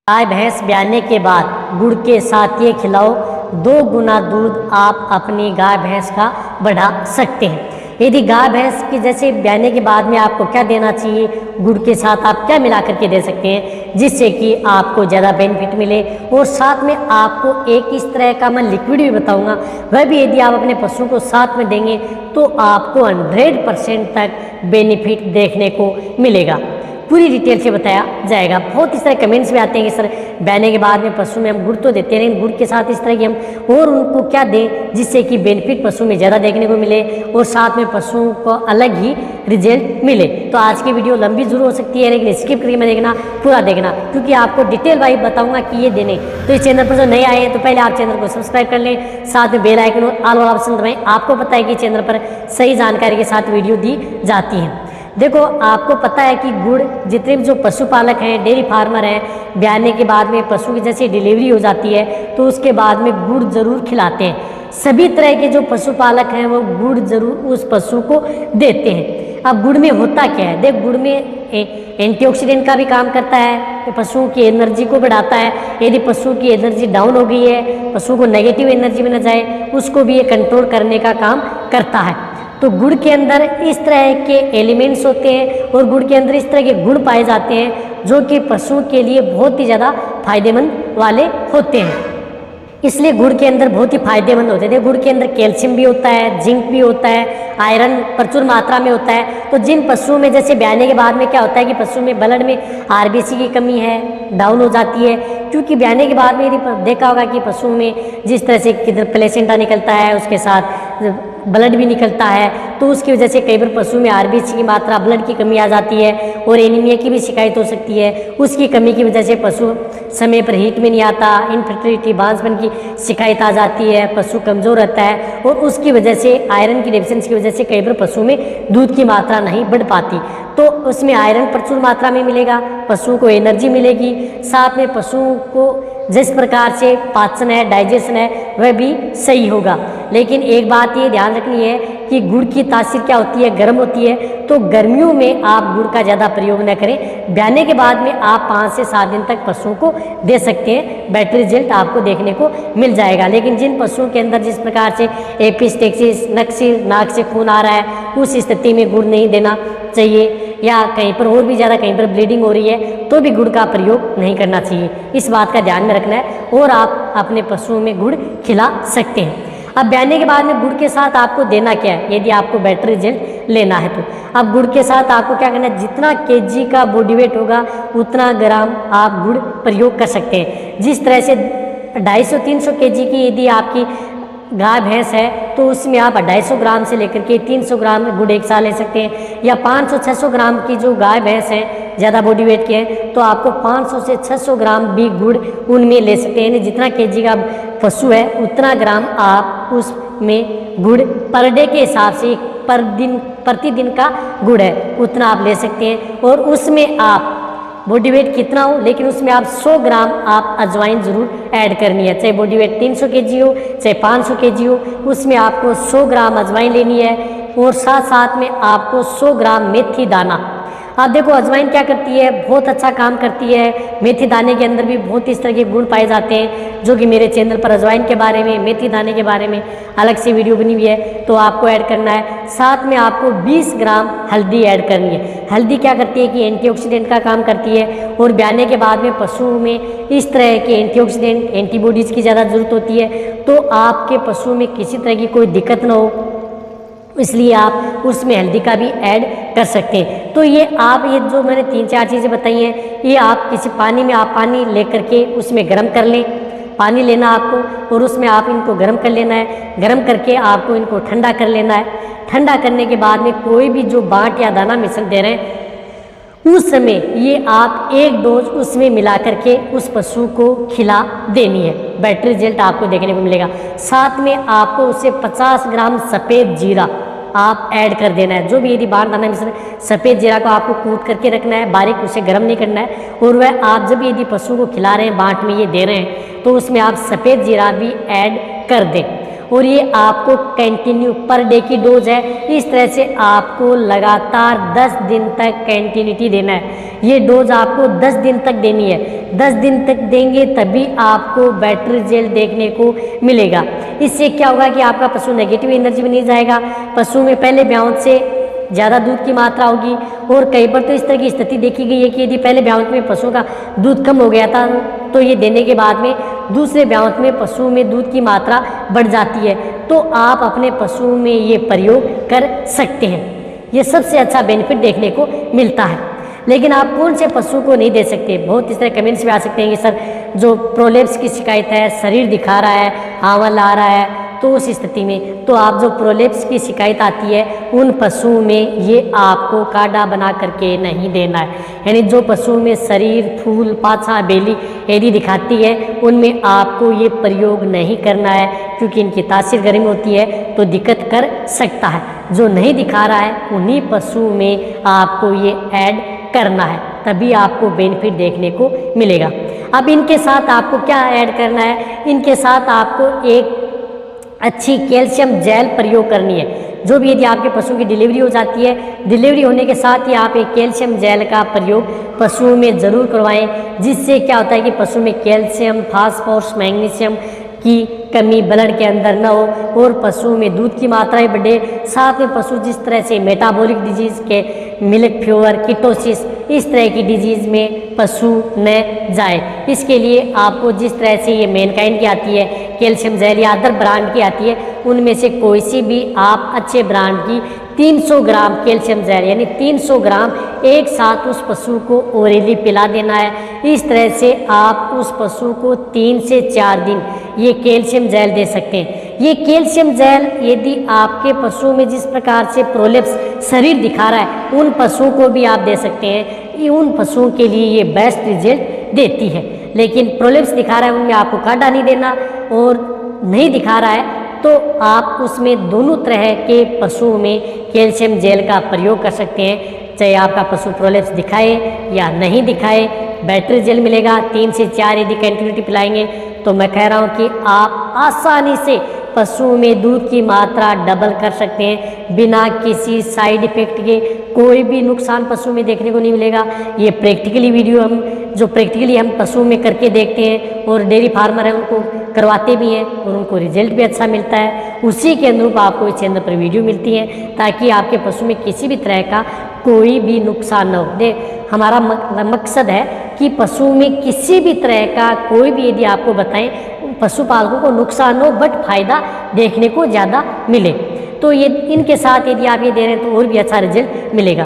गाय भैंस ब्याने के बाद गुड़ के साथ ये खिलाओ, 2 गुना दूध आप अपनी गाय भैंस का बढ़ा सकते हैं। यदि गाय भैंस की जैसे ब्याने के बाद में आपको क्या देना चाहिए, गुड़ के साथ आप क्या मिला करके दे सकते हैं जिससे कि आपको ज़्यादा बेनिफिट मिले। और साथ में आपको एक इस तरह का मैं लिक्विड भी बताऊंगा, वह भी यदि आप अपने पशुओं को साथ में देंगे तो आपको 100% तक बेनिफिट देखने को मिलेगा। पूरी डिटेल से बताया जाएगा। बहुत इस तरह कमेंट्स में आते हैं कि सर ब्याने के बाद में पशु में हम गुड़ तो देते हैं, लेकिन गुड़ के साथ इस तरह की हम और उनको क्या दें जिससे कि बेनिफिट पशु में ज़्यादा देखने को मिले और साथ में पशुओं को अलग ही रिजल्ट मिले। तो आज की वीडियो लंबी जरूर हो सकती है, लेकिन स्किप करके मैं देखना, पूरा देखना, क्योंकि आपको डिटेल वाइज बताऊंगा कि ये देने। तो इस चैनल पर जो नए आए हैं तो पहले आप चैनल को सब्सक्राइब कर लें, साथ में बेल आइकन और ऑल वाला ऑप्शन दबाएं। आपको पता है कि चैनल पर सही जानकारी के साथ वीडियो दी जाती है। देखो, आपको पता है कि गुड़ जितने भी जो पशुपालक हैं, डेयरी फार्मर हैं, ब्याने के बाद में पशु की जैसे डिलीवरी हो जाती है तो उसके बाद में गुड़ जरूर खिलाते हैं। सभी तरह के जो पशुपालक हैं वो गुड़ जरूर उस पशु को देते हैं। अब गुड़ में होता क्या है, देख गुड़ में एंटीऑक्सीडेंट का भी काम करता है, पशुओं की एनर्जी को बढ़ाता है। यदि पशु की एनर्जी डाउन हो गई है, पशु को नेगेटिव एनर्जी में न जाए, उसको भी ये कंट्रोल करने का काम करता है। तो गुड़ के अंदर इस तरह के एलिमेंट्स होते हैं और गुड़ के अंदर इस तरह के गुण पाए जाते हैं जो कि पशुओं के लिए बहुत ही ज़्यादा फायदेमंद वाले होते हैं। इसलिए गुड़ के अंदर बहुत ही फायदेमंद होते हैं। गुड़ के अंदर कैल्शियम भी होता है, जिंक भी होता है, आयरन प्रचुर मात्रा में होता है। तो जिन पशुओं में जैसे ब्याने के बाद में क्या होता है कि पशु में ब्लड में आरबीसी की कमी है, डाउन हो जाती है, क्योंकि ब्याने के बाद में यदि देखा होगा कि पशु में जिस तरह से किधर प्लेसेंटा निकलता है उसके साथ ब्लड भी निकलता है, तो उसकी वजह से कई बार पशु में आरबीसी की मात्रा, ब्लड की कमी आ जाती है और एनीमिया की भी शिकायत हो सकती है। उसकी कमी की वजह से पशु समय पर हीट में नहीं आता, इनफर्टिलिटी, बांझपन की शिकायत आ जाती है, पशु कमज़ोर रहता है और उसकी वजह से आयरन की डेफिशिएंसी की वजह से कई बार पशु में दूध की मात्रा नहीं बढ़ पाती। तो उसमें आयरन प्रचुर मात्रा में मिलेगा, पशुओं को एनर्जी मिलेगी, साथ में पशुओं को जिस प्रकार से पाचन है, डाइजेशन है, वह भी सही होगा। लेकिन एक बात ये ध्यान रखनी है कि गुड़ की तासीर क्या होती है, गर्म होती है। तो गर्मियों में आप गुड़ का ज़्यादा प्रयोग न करें। ब्याने के बाद में आप 5 से 7 दिन तक पशुओं को दे सकते हैं, बेटर रिजल्ट आपको देखने को मिल जाएगा। लेकिन जिन पशुओं के अंदर जिस प्रकार से एपिस्टेक्सिस, नाक से खून आ रहा है, उस स्थिति में गुड़ नहीं देना चाहिए, या कहीं पर और भी ज़्यादा कहीं पर ब्लीडिंग हो रही है तो भी गुड़ का प्रयोग नहीं करना चाहिए। इस बात का ध्यान में रखना है और आप अपने पशुओं में गुड़ खिला सकते हैं। अब ब्याने के बाद में गुड़ के साथ आपको देना क्या है यदि आपको बेटर रिजल्ट लेना है तो। अब गुड़ के साथ आपको क्या करना है, जितना केजी का बॉडी वेट होगा उतना ग्राम आप गुड़ प्रयोग कर सकते हैं। जिस तरह से 250-300 केजी की यदि आपकी गाय भैंस है तो उसमें आप 250 ग्राम से लेकर के 300 ग्राम गुड़ एक साथ ले सकते हैं। या 500-600 ग्राम की जो गाय भैंस है, ज़्यादा बॉडी वेट के हैं, तो आपको 500 से 600 ग्राम भी गुड़ उनमें ले सकते हैं। यानी जितना केजी का पशु है उतना ग्राम आप उसमें गुड़ पर डे के हिसाब से प्रतिदिन का गुड़ है उतना आप ले सकते हैं। और उसमें आप बॉडी वेट कितना हो, लेकिन उसमें आप 100 ग्राम आप अजवाइन ज़रूर ऐड करनी है। चाहे बॉडी वेट 300 केजी हो, चाहे 500 केजी हो, उसमें आपको 100 ग्राम अजवाइन लेनी है। और साथ साथ में आपको 100 ग्राम मेथी दाना। आप देखो अजवाइन क्या करती है, बहुत अच्छा काम करती है। मेथी दाने के अंदर भी बहुत इस तरह के गुण पाए जाते हैं जो कि मेरे चैनल पर अजवाइन के बारे में, मेथी दाने के बारे में अलग से वीडियो बनी हुई है, तो आपको ऐड करना है। साथ में आपको 20 ग्राम हल्दी ऐड करनी है। हल्दी क्या करती है कि एंटीऑक्सीडेंट का काम करती है और ब्याने के बाद में पशुओं में इस तरह के एंटीऑक्सीडेंट, एंटीबॉडीज़ की ज़्यादा ज़रूरत होती है। तो आपके पशुओं में किसी तरह की कोई दिक्कत ना हो, इसलिए आप उसमें हल्दी का भी ऐड कर सकते हैं। तो ये जो मैंने 3-4 चीज़ें बताई हैं, ये आप किसी पानी में आप पानी लेकर के उसमें गर्म कर लें। पानी लेना आपको और उसमें आप इनको गर्म कर लेना है। गर्म करके आपको इनको ठंडा कर लेना है। ठंडा करने के बाद में कोई भी जो बाट या दाना मिश्रण दे रहे हैं उस समय ये आप 1 डोज उसमें मिला करके उस पशु को खिला देनी है। बेटर रिजल्ट आपको देखने को मिलेगा। साथ में आपको उससे 50 ग्राम सफ़ेद जीरा आप ऐड कर देना है। जो भी यदि बाट दाना मिश्रण, सफ़ेद जीरा को आपको कूट करके रखना है, बारीक उसे गर्म नहीं करना है। और वह आप जब यदि पशु को खिला रहे हैं, बाट में ये दे रहे हैं, तो उसमें आप सफ़ेद जीरा भी ऐड कर दें। और ये आपको कंटिन्यू पर डे की डोज है। इस तरह से आपको लगातार 10 दिन तक कंटिन्यूटी देना है। ये डोज आपको 10 दिन तक देनी है। 10 दिन तक देंगे तभी आपको बेटर रिजल्ट देखने को मिलेगा। इससे क्या होगा कि आपका पशु नेगेटिव एनर्जी में नहीं जाएगा, पशु में पहले ब्याउत से ज़्यादा दूध की मात्रा होगी। और कई बार तो इस तरह की स्थिति देखी गई है कि यदि पहले ब्याउत में पशु का दूध कम हो गया था तो ये देने के बाद में दूसरे ब्याउत में पशु में दूध की मात्रा बढ़ जाती है। तो आप अपने पशु में ये प्रयोग कर सकते हैं। ये सबसे अच्छा बेनिफिट देखने को मिलता है। लेकिन आप कौन से पशु को नहीं दे सकते? बहुत इस तरह कमेंट्स भी आ सकते हैं कि सर जो प्रोलेप्स की शिकायत है, शरीर दिखा रहा है, हावल आ रहा है, तो उस स्थिति में तो आप जो प्रोलेप्स की शिकायत आती है उन पशुओं में ये आपको काढ़ा बना करके नहीं देना है। यानी जो पशुओं में शरीर, फूल, पाछा, बेली यदि दिखाती है उनमें आपको ये प्रयोग नहीं करना है, क्योंकि इनकी तासीर गर्म होती है तो दिक्कत कर सकता है। जो नहीं दिखा रहा है उन्हीं पशुओं में आपको ये ऐड करना है, तभी आपको बेनिफिट देखने को मिलेगा। अब इनके साथ आपको क्या ऐड करना है? इनके साथ आपको एक अच्छी कैल्शियम जेल प्रयोग करनी है। जो भी यदि आपके पशु की डिलीवरी हो जाती है, डिलीवरी होने के साथ ही आप एक कैल्शियम जेल का प्रयोग पशुओं में ज़रूर करवाएं, जिससे क्या होता है कि पशु में कैल्शियम, फास्फोरस, मैग्नीशियम की कमी ब्लड के अंदर न हो और पशु में दूध की मात्रा बढ़े। साथ में पशु जिस तरह से मेटाबॉलिक डिजीज़ के मिल्क फीवर, कीटोसिस, इस तरह की डिजीज़ में पशु न जाए, इसके लिए आपको जिस तरह से ये मेनकाइंड की आती है कैल्शियम जेल या अदर ब्रांड की आती है, उनमें से कोई सी भी आप अच्छे ब्रांड की 300 ग्राम कैल्शियम जेल यानी 300 ग्राम एक साथ उस पशु को ओरली पिला देना है। इस तरह से आप उस पशु को 3 से 4 दिन ये कैल्शियम जेल दे सकते हैं। ये कैल्शियम जेल यदि आपके पशु में जिस प्रकार से प्रोलेप्स शरीर दिखा रहा है उन पशुओं को भी आप दे सकते हैं। उन पशुओं के लिए ये बेस्ट रिजल्ट देती है। लेकिन प्रोलेप्स दिखा रहा है उनमें आपको काढ़ा नहीं देना, और नहीं दिखा रहा है तो आप उसमें दोनों तरह के पशुओं में कैल्शियम जेल का प्रयोग कर सकते हैं। चाहे आपका पशु प्रोलेप्स दिखाए या नहीं दिखाए, बेटर जेल मिलेगा। 3 से 4 यदि कंटिन्यूटी पिलाएंगे तो मैं कह रहा हूँ कि आप आसानी से पशुओं में दूध की मात्रा डबल कर सकते हैं बिना किसी साइड इफेक्ट के। कोई भी नुकसान पशु में देखने को नहीं मिलेगा। ये प्रैक्टिकली वीडियो जो प्रैक्टिकली हम पशुओं में करके देखते हैं और डेयरी फार्मर है उनको करवाते भी हैं और उनको रिजल्ट भी अच्छा मिलता है। उसी के अनुरूप आपको इस चैनल पर वीडियो मिलती है ताकि आपके पशु में किसी भी तरह का कोई भी नुकसान न हो। हमारा मकसद है कि पशु में किसी भी तरह का कोई भी यदि आपको बताएं पशुपालकों को नुकसान हो बट फायदा देखने को ज़्यादा मिले, तो ये इनके साथ यदि आप ये दे रहे हैं तो और भी अच्छा रिजल्ट मिलेगा।